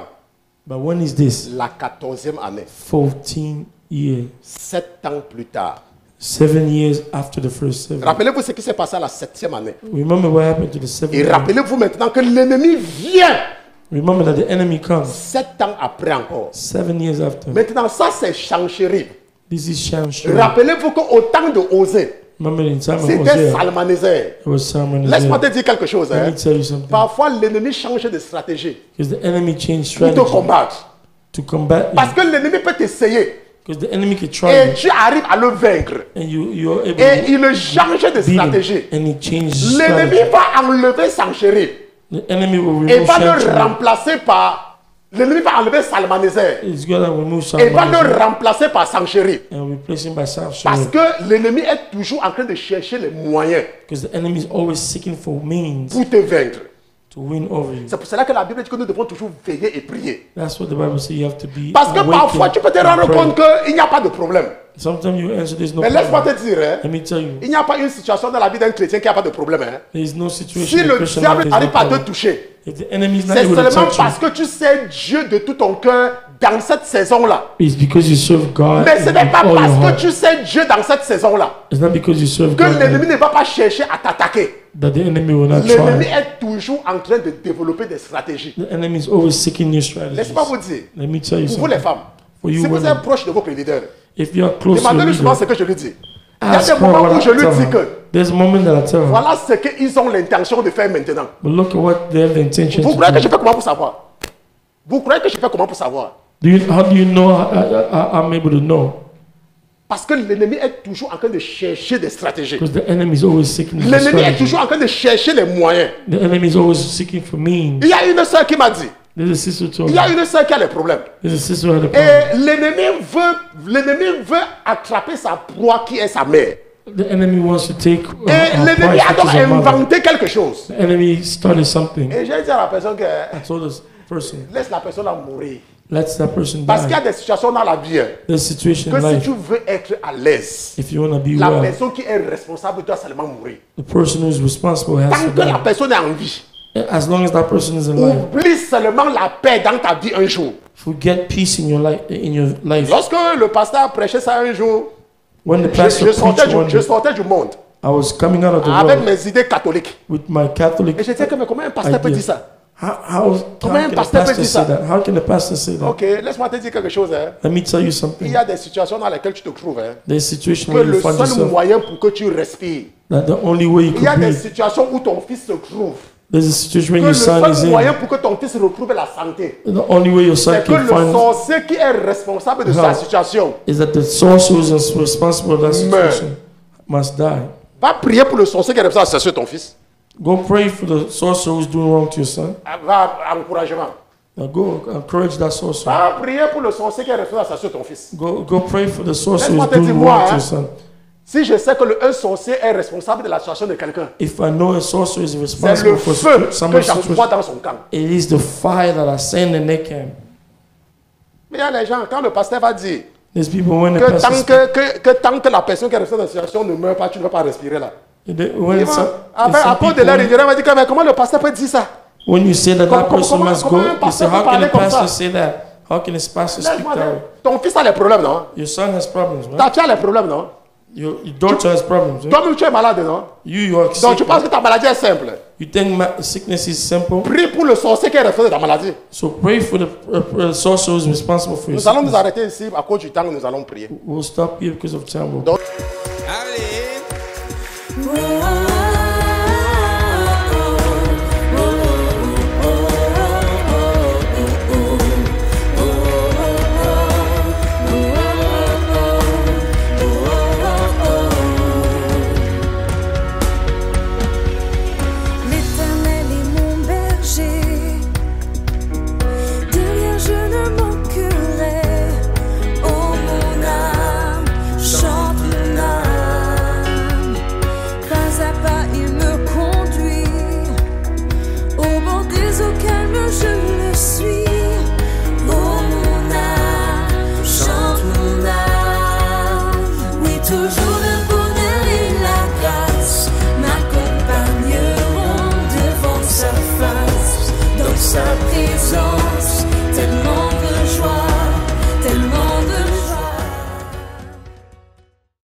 but when is this? La 14e année, 14 years, 7 ans plus tard. 7 years after the first 7. Rappelez-vous ce qui s'est passé à la 7e année. Remember what happened to the 7th Et year. rappelez-vous maintenant que l'ennemi vient Remember that the enemy comes 7 ans après encore. 7 years after. Maintenant, ça c'est Sanchérib. This is Shamshir. Rappelez-vous qu'au temps de Osée, Remember in time of c'était Hosea, Salmanéser. it was Salmon. Laisse-moi te dire quelque chose. Let Hein. me tell you something. Parfois, l'ennemi change de stratégie Because the enemy changed pour te strategy combattre. to combat Parce you. que l'ennemi peut t'essayer Because the enemy can try et you, tu arrives à le vaincre. and you're able Et to il change de beat him, stratégie. and he changes L'ennemi strategy. va enlever Sanchérib The enemy will et remove va le Shamshir. remplacer par. L'ennemi va enlever Salmanéser He's gonna remove et va Salmon le remplacer par Sanchérib. and replace him by Shamshir. Parce que l'ennemi est toujours en train de chercher les moyens Because the enemy is always seeking for means pour te vaincre. to win over you. C'est pour cela que la Bible dit que nous devons toujours veiller et prier. That's what the Bible says. You have to be Parce que awakened parfois, tu peux te and rendre pray. compte qu'il n'y a pas de problème. Sometimes you answer, there's no Mais laisse-moi problem. te dire, hein, Let me tell you, il n'y a pas une situation dans la vie d'un chrétien qui n'a pas de problème. Hein. there is no situation Si in le Christian diable life, there's n'arrive no pas à te problem. toucher, If the enemy is not c'est able to seulement touch parce you, que tu sais Dieu de tout ton cœur dans cette saison-là. it's because you serve God Mais ce with n'est pas all your parce que heart. tu sais Dieu dans cette saison-là It's not because you serve que God l'ennemi ne va pas chercher à t'attaquer. that the enemy will not L'ennemi try. est toujours en train de développer des stratégies. The enemy is always seeking new strategies. Laisse-moi vous dire, Let me tell you pour vous les something. femmes, For you si vous women, êtes proche de votre leader, if you are close to your demandez-lui souvent leader, ce que je lui dis. Il y a ask des her moments what où I je lui tell dis que her. There's a moment that I tell her, voilà ce qu'ils ont l'intention de faire maintenant. but look at what they have the intention Vous to croyez que je do. fais comment pour savoir? Vous croyez que je fais comment pour savoir? How do you know I'm able to know? Parce que l'ennemi est toujours en train de chercher des stratégies. Because the enemy is always seeking for L'ennemi est strategy. toujours en train de chercher les moyens. The enemy is always seeking for means. Il y a une soeur qui m'a dit, There's a sister told Il me. y a une sœur qui a les problèmes. There's a sister who had a problem. Et l'ennemi veut attraper sa proie qui est sa mère. The enemy wants to take Et our l'ennemi prize, a which donc is our mother. inventé quelque chose. The enemy started something. Et j'ai dit à la personne que I told this person, laisse la personne mourir. let that person Parce qu'il y a die. des situations dans la vie hein, There's a situation que in si life. tu veux être à l'aise, If you want to be la well, personne qui est responsable doit seulement mourir. the person who is responsible has Tant to que la die. personne est en vie, As long as that person is alive, oublie seulement la paix dans ta vie un jour. forget peace in your life. Lorsque le pasteur prêchait ça un jour, When the pastor je preached one je day, sortais du monde I was coming out of the avec world mes idées catholiques. with my Catholic Et je disais que mais comment un pasteur peut idea. dire ça? How Comment can un the pasteur peut pastor dire say ça? that? How can the pastor say that? Ok, laisse-moi te dire quelque chose. Hein. Let me tell you Il something. y a des situations dans lesquelles tu te trouves. Hein, There's a situation que where you le find seul yourself moyen pour que tu respires. that the only way you Il y a could des breathe. situations où ton fils se trouve. There's a situation Que where le your son is seul moyen in. pour que ton fils retrouve la santé, The only way your son c'est que can le find sorcier qui est responsable de sa situation is that the sorcerer who is responsible for that Meurt. situation must die. va prier pour le sorcier qui est responsable de la situation de ton fils. Go pray for the sorcerer who's doing wrong to your son. Va encouragement. Now go encourage that sorcerer. Va prier pour le sorcier qui est responsable de la situation de ton fils. Go pray for the sorcerer Laisse-moi who's te dire, doing moi, wrong to hein. your son. Si je sais que un sorcier est responsable de la situation de quelqu'un, If I know a sorcerer is c'est responsible le for feu que someone's j'envoie situation, dans son camp. it is the fire that I send in their camp. Mais il y a des gens, quand le pasteur va dire There's people when the que pastor tant que la personne qui est responsable de la situation ne meurt pas, tu ne vas pas respirer là. when, Ils some, vont- Après, some à cause de people, leur ignorance, on va dire que, mais comment le pasteur peut dire ça? when you say that that person comment- must go, comment un you say, pasteur peut how can parler the comme pastor ça? say that? How can this pastor speak Laisse-moi that dire, way? ton fils a les problèmes, non? Your son has problems, right? Ta fille a les problèmes, non? Your daughter has problems, right? Toi-même, tu es malade, non? You are Donc, sick. tu penses que ta maladie est simple. You think sickness is simple? Prie pour le sorcier qui est responsable de ta maladie. So pray for the sorcerer who's responsible for your Nous allons nous sickness. arrêter ici à cause du temps, nous allons prier. We'll stop here because of time. Donc, L'Éternel est mon berger, de rien je ne manquerai. Oh mon âme, chante mon âme, pas à pas il me conduit, au bord des eaux calmes je le suis. Oh mon âme, chante mon âme, oui toujours le bonheur et la grâce m'accompagneront devant sa face, dans sa présence, tellement de joie.